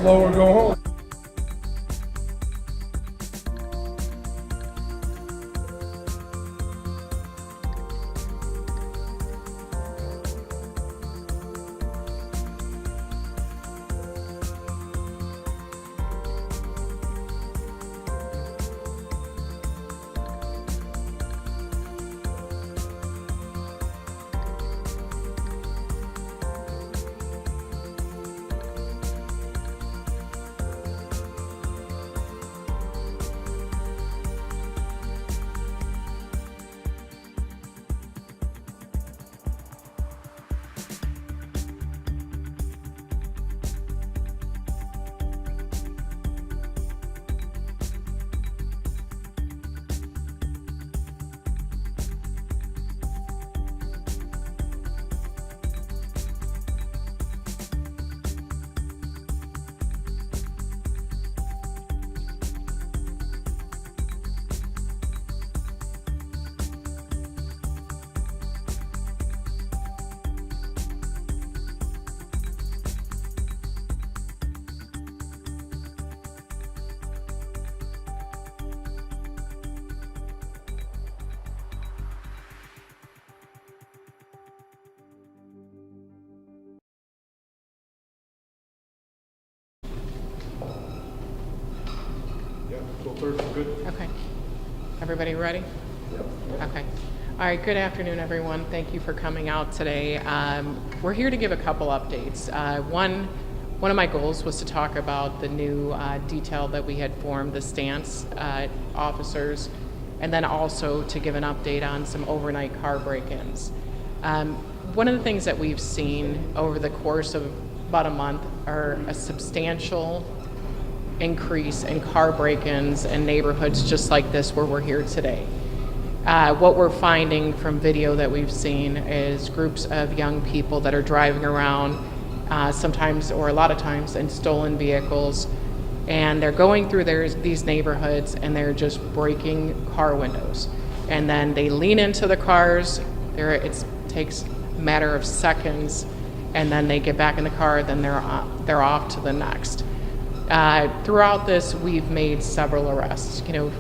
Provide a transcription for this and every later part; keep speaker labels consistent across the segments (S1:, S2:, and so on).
S1: Lower, go home. Good.
S2: Okay. Everybody ready?
S1: Yep.
S2: Okay. All right. Good afternoon, everyone. Thank you for coming out today. We're here to give a couple updates. One of my goals was to talk about the new detail that we had formed, the stance officers, and then also to give an update on some overnight car break-ins. One of the things that we've seen over the course of about a month are a substantial increase in car break-ins in neighborhoods just like this where we're here today. What we're finding from video that we've seen is groups of young people that are driving around sometimes or a lot of times in stolen vehicles, and they're going through these neighborhoods and they're just breaking car windows, and then they lean into the cars. It takes a matter of seconds, and then they get back in the car, then they're off to the next. Throughout this, we've made several arrests. You know,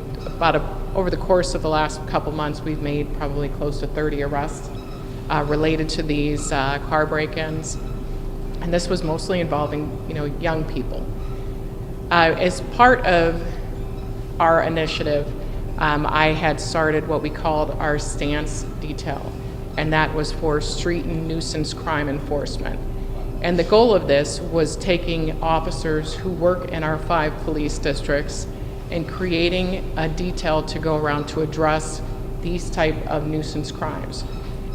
S2: over the course of the last couple months, we've made probably close to 30 arrests related to these car break-ins, and this was mostly involving, you know, young people. As part of our initiative, I had started what we called our stance detail, and that was for street and nuisance crime enforcement. And the goal of this was taking officers who work in our 5 police districts and creating a detail to go around to address these type of nuisance crimes.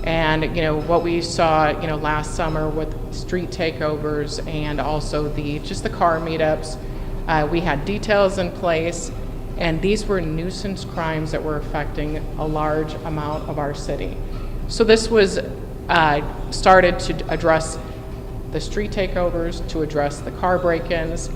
S2: And you know what we saw, you know, last summer with street takeovers and also just the car meetups, we had details in place, and these were nuisance crimes that were affecting a large amount of our city. So this was started to address the street takeovers, to address the car break-ins,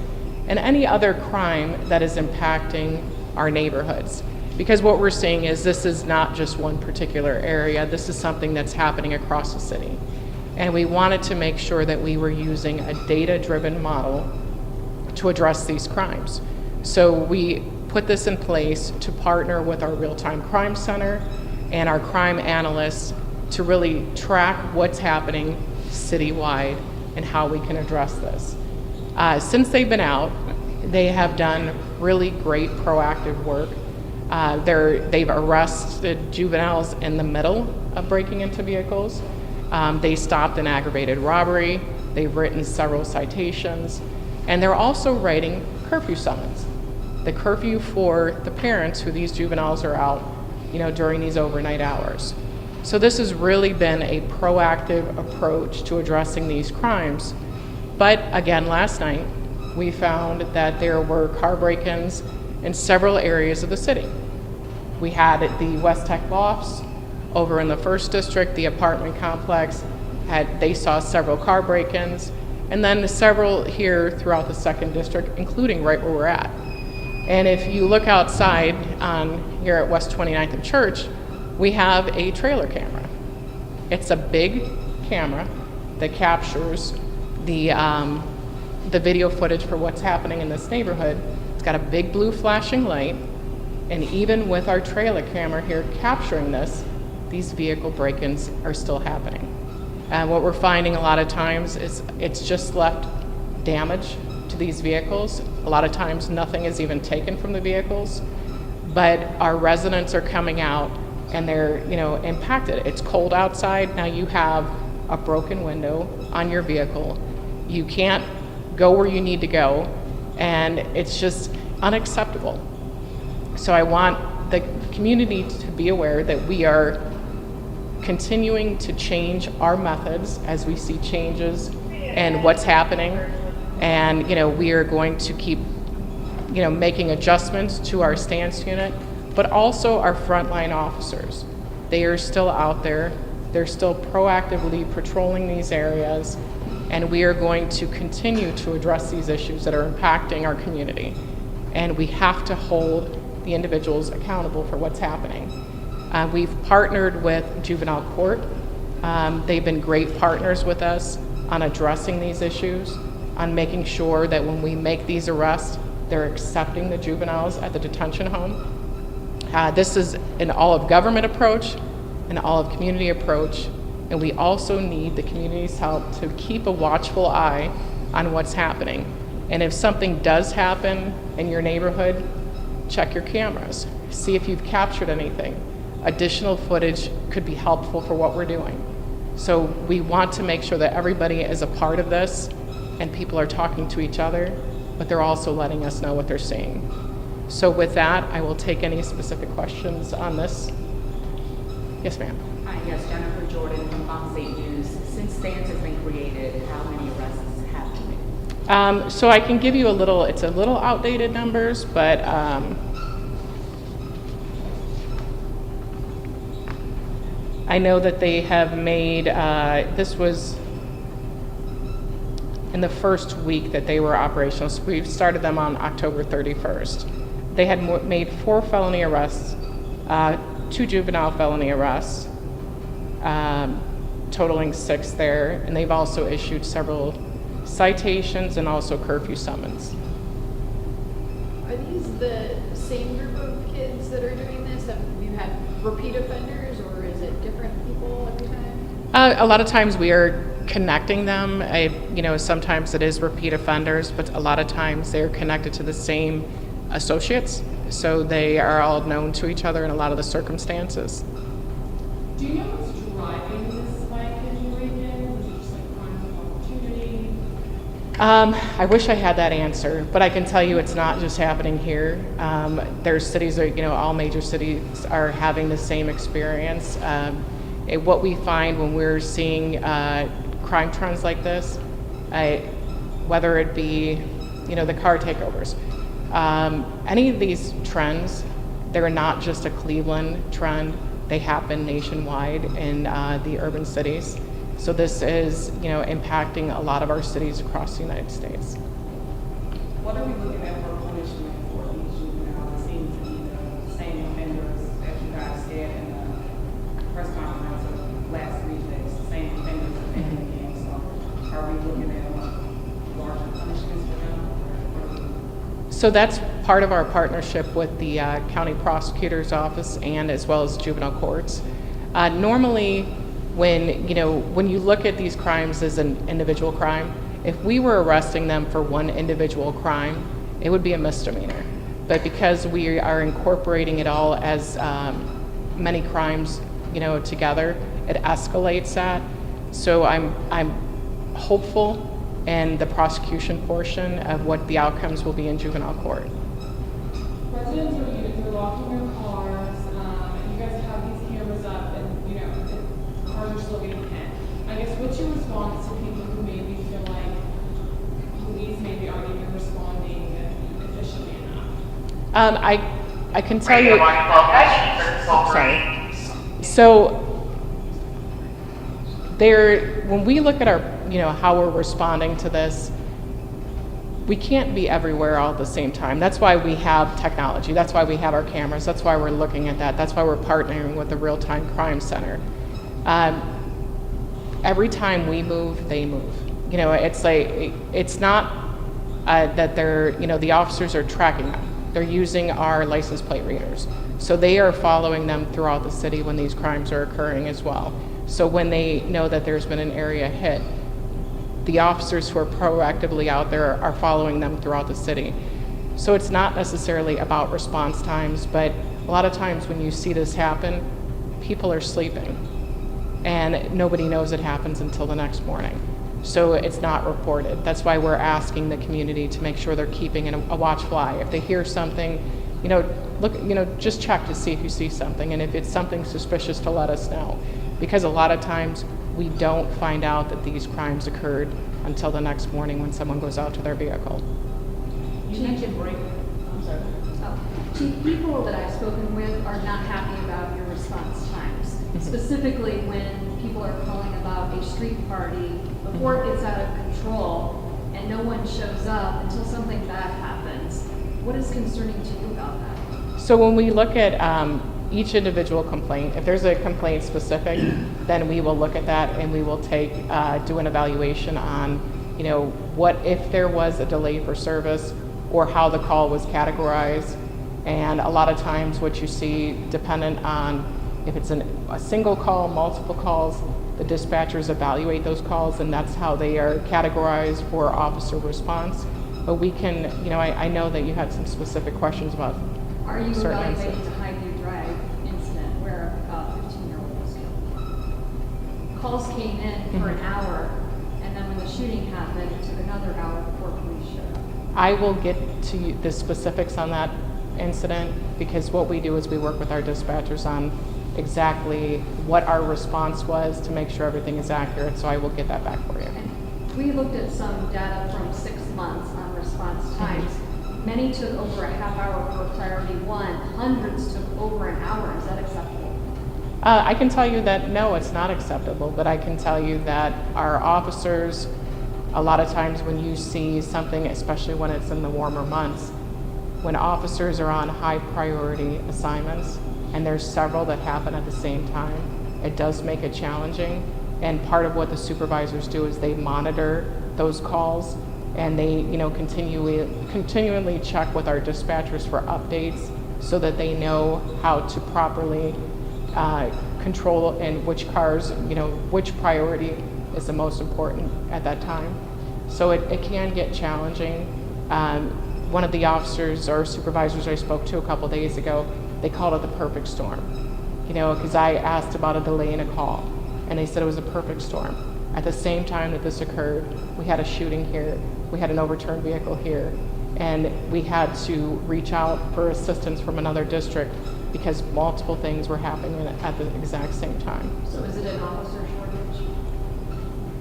S2: and any other crime that is impacting our neighborhoods. Because what we're seeing is this is not just one particular area, this is something that's happening across the city. And we wanted to make sure that we were using a data-driven model to address these crimes. So we put this in place to partner with our real-time crime center and our crime analysts to really track what's happening citywide and how we can address this. Since they've been out, they have done really great proactive work. They've arrested juveniles in the middle of breaking into vehicles. They stopped an aggravated robbery. They've written several citations, and they're also writing curfew summons. The curfew for the parents who these juveniles are out, you know, during these overnight hours. So this has really been a proactive approach to addressing these crimes. But again, last night, we found that there were car break-ins in several areas of the city. We had the West Tech Lofts over in the 1st District, the apartment complex, they saw several car break-ins, and then several here throughout the 2nd District, including right where we're at. And if you look outside here at West 29th and Church, we have a trailer camera. It's a big camera that captures the video footage for what's happening in this neighborhood. It's got a big blue flashing light, and even with our trailer camera here capturing this, these vehicle break-ins are still happening. And what we're finding a lot of times is it's just left damage to these vehicles. A lot of times nothing is even taken from the vehicles, but our residents are coming out and they're, you know, impacted. It's cold outside. Now you have a broken window on your vehicle. You can't go where you need to go, and it's just unacceptable. So I want the community to be aware that we are continuing to change our methods as we see changes and what's happening. And, you know, we are going to keep, you know, making adjustments to our stance unit, but also our frontline officers. They are still out there. They're still proactively patrolling these areas, and we are going to continue to address these issues that are impacting our community. And we have to hold the individuals accountable for what's happening. We've partnered with juvenile court. They've been great partners with us on addressing these issues, on making sure that when we make these arrests, they're accepting the juveniles at the detention home. This is an all-of-government approach, an all-of-community approach, and we also need the community's help to keep a watchful eye on what's happening. And if something does happen in your neighborhood, check your cameras. See if you've captured anything. Additional footage could be helpful for what we're doing. So we want to make sure that everybody is a part of this and people are talking to each other, but they're also letting us know what they're seeing. So with that, I will take any specific questions on this. Yes, ma'am.
S3: Hi, yes, Jennifer Jordan from Fox 8 News. Since stance has been created, how many arrests have been made?
S2: So I can give you it's a little outdated numbers, but I know that they have made, this was in the first week that they were operational. So we started them on October 31st. They had made 4 felony arrests, 2 juvenile felony arrests, totaling 6 there, and they've also issued several citations and also curfew summons.
S4: Are these the same group of kids that are doing this? Have you had repeat offenders, or is it different people every time?
S2: A lot of times we are connecting them. Sometimes it is repeat offenders, but a lot of times they're connected to the same associates, so they are all known to each other in a lot of the circumstances.
S5: Do you know what's driving this spike in break-ins? Is it just like crimes of opportunity?
S2: I wish I had that answer, but I can tell you it's not just happening here. There's cities, all major cities are having the same experience. What we find when we're seeing crime trends like this, whether it be, the car takeovers, any of these trends, they're not just a Cleveland trend. They happen nationwide in the urban cities. So this is, impacting a lot of our cities across the United States.
S6: What are we looking at for punishment for these juveniles? It seems to be the same offenders, as you guys said in the press conference of last week, it's the same offenders offending again. So are we looking at larger punishments for them?
S2: So that's part of our partnership with the county prosecutor's office and as well as juvenile courts. Normally, when you look at these crimes as an individual crime, if we were arresting them for one individual crime, it would be a misdemeanor. But because we are incorporating it all as many crimes, together, it escalates that. So I'm hopeful in the prosecution portion of what the outcomes will be in juvenile court.
S5: Residents are either locking their cars, and you guys have these cameras up, and the cars are still getting hit. I guess what's your response to people who maybe feel like police maybe aren't even responding efficiently enough?
S2: I can tell you. Sorry. So when we look at our, how we're responding to this, we can't be everywhere all at the same time. That's why we have technology. That's why we have our cameras. That's why we're looking at that. That's why we're partnering with the Real-Time Crime Center. Every time we move, they move. It's like, it's not that they're, the officers are tracking them. They're using our license plate readers. So they are following them throughout the city when these crimes are occurring as well. So when they know that there's been an area hit, the officers who are proactively out there are following them throughout the city. So it's not necessarily about response times, but a lot of times when you see this happen, people are sleeping and nobody knows it happens until the next morning. So it's not reported. That's why we're asking the community to make sure they're keeping a watchful eye. If they hear something, look, just check to see if you see something, and if it's something suspicious, to let us know. Because a lot of times we don't find out that these crimes occurred until the next morning when someone goes out to their vehicle.
S3: You mentioned break. I'm sorry.
S4: Chief, people that I've spoken with are not happy about your response times. Specifically when people are calling about a street party before it gets out of control and no one shows up until something bad happens. What is concerning to you about that?
S2: So when we look at each individual complaint, if there's a complaint specific, then we will look at that and we will do an evaluation on, what if there was a delay for service or how the call was categorized. And a lot of times what you see, dependent on if it's a single call, multiple calls, the dispatchers evaluate those calls, and that's how they are categorized for officer response. But we can, I know that you had some specific questions about
S4: Are you
S2: certain
S4: evaluating
S2: incidents.
S4: the Highview Drive incident where a 15-year-old was killed? Calls came in for an hour, and then when the shooting happened, it took another hour before police showed up.
S2: I will get to the specifics on that incident, because what we do is we work with our dispatchers on exactly what our response was to make sure everything is accurate, so I will get that back for you.
S4: And we looked at some data from 6 months on response times. Many took over a half hour for priority 1. Hundreds took over an hour. Is that acceptable?
S2: I can tell you that no, it's not acceptable, but I can tell you that our officers, a lot of times when you see something, especially when it's in the warmer months, when officers are on high priority assignments, and there's several that happen at the same time, it does make it challenging. And part of what the supervisors do is they monitor those calls and they, continually check with our dispatchers for updates so that they know how to properly control and which cars, which priority is the most important at that time. So it can get challenging. One of the officers or supervisors I spoke to a couple days ago, they called it the perfect storm. Because I asked about a delay in a call, and they said it was a perfect storm. At the same time that this occurred, we had a shooting here, we had an overturned vehicle here, and we had to reach out for assistance from another district because multiple things were happening at the exact same time.
S4: So is it an officer shortage?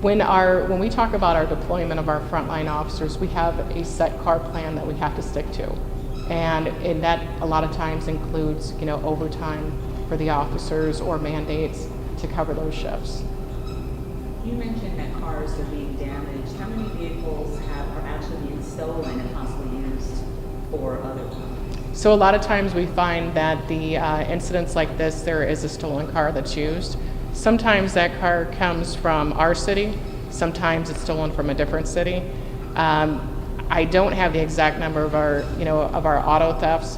S2: When we talk about our deployment of our frontline officers, we have a set car plan that we have to stick to. And that a lot of times includes, overtime for the officers or mandates to cover those shifts.
S3: You mentioned that cars are being damaged. How many vehicles are actually being stolen and possibly used for other crimes?
S2: So a lot of times we find that the incidents like this, there is a stolen car that's used. Sometimes that car comes from our city, sometimes it's stolen from a different city. I don't have the exact number of our auto thefts,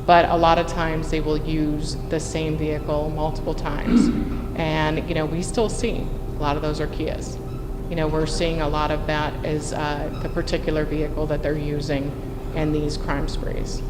S2: but a lot of times they will use the same vehicle multiple times. And, we still see a lot of those are Kias. We're seeing a lot of that as the particular vehicle that they're using in these crime sprees.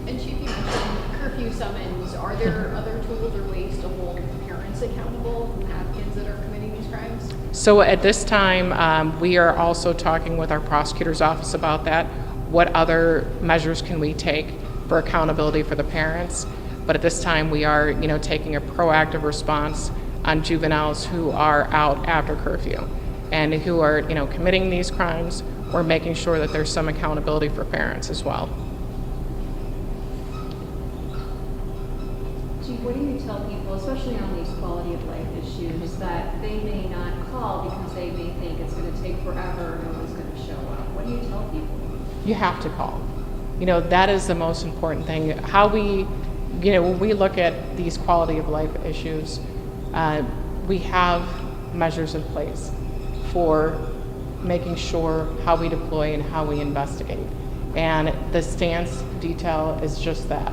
S7: And Chief, you mentioned curfew summons. Are there other tools or ways to hold parents accountable who have kids that are committing these crimes?
S2: So at this time, we are also talking with our prosecutor's office about that. What other measures can we take for accountability for the parents? But at this time, we are, taking a proactive response on juveniles who are out after curfew and who are, committing these crimes. We're making sure that there's some accountability for parents as well.
S4: Chief, what do you tell people, especially on these quality of life issues, that they may not call because they may think it's going to take forever, no one's going to show up? What do you tell people?
S2: You have to call. That is the most important thing. How we, when we look at these quality of life issues, we have measures in place for making sure how we deploy and how we investigate. And the stance detail is just that.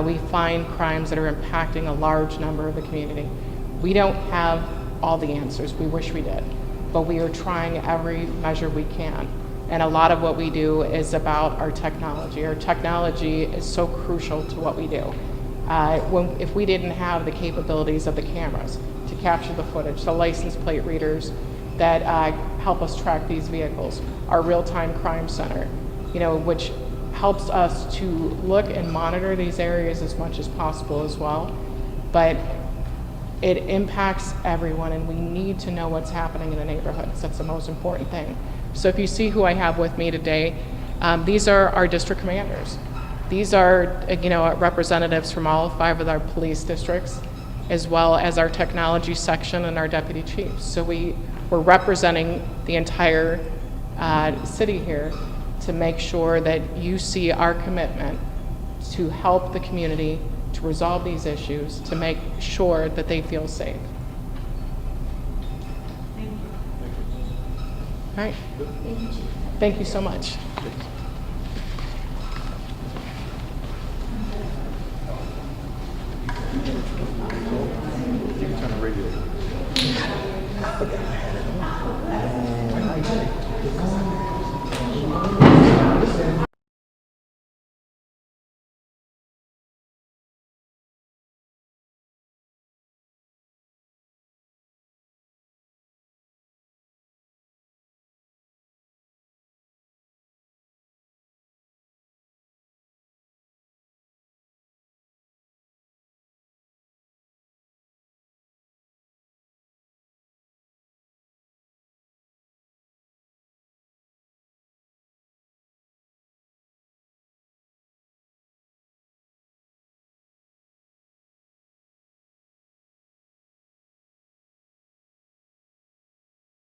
S2: We find crimes that are impacting a large number of the community. We don't have all the answers. We wish we did. But we are trying every measure we can. And a lot of what we do is about our technology. Our technology is so crucial to what we do. If we didn't have the capabilities of the cameras to capture the footage, the license plate readers that help us track these vehicles, our real-time crime center, which helps us to look and monitor these areas as much as possible as well. But it impacts everyone, and we need to know what's happening in the neighborhoods. That's the most important thing. So if you see who I have with me today, these are our district commanders. These are, representatives from all 5 of our police districts, as well as our technology section and our deputy chiefs. So we're representing the entire city here to make sure that you see our commitment to help the community to resolve these issues, to make sure that they feel safe.
S3: Thank you.
S2: All right.
S4: Thank you, Chief.
S2: Thank you so much.
S1: You can turn the radio on.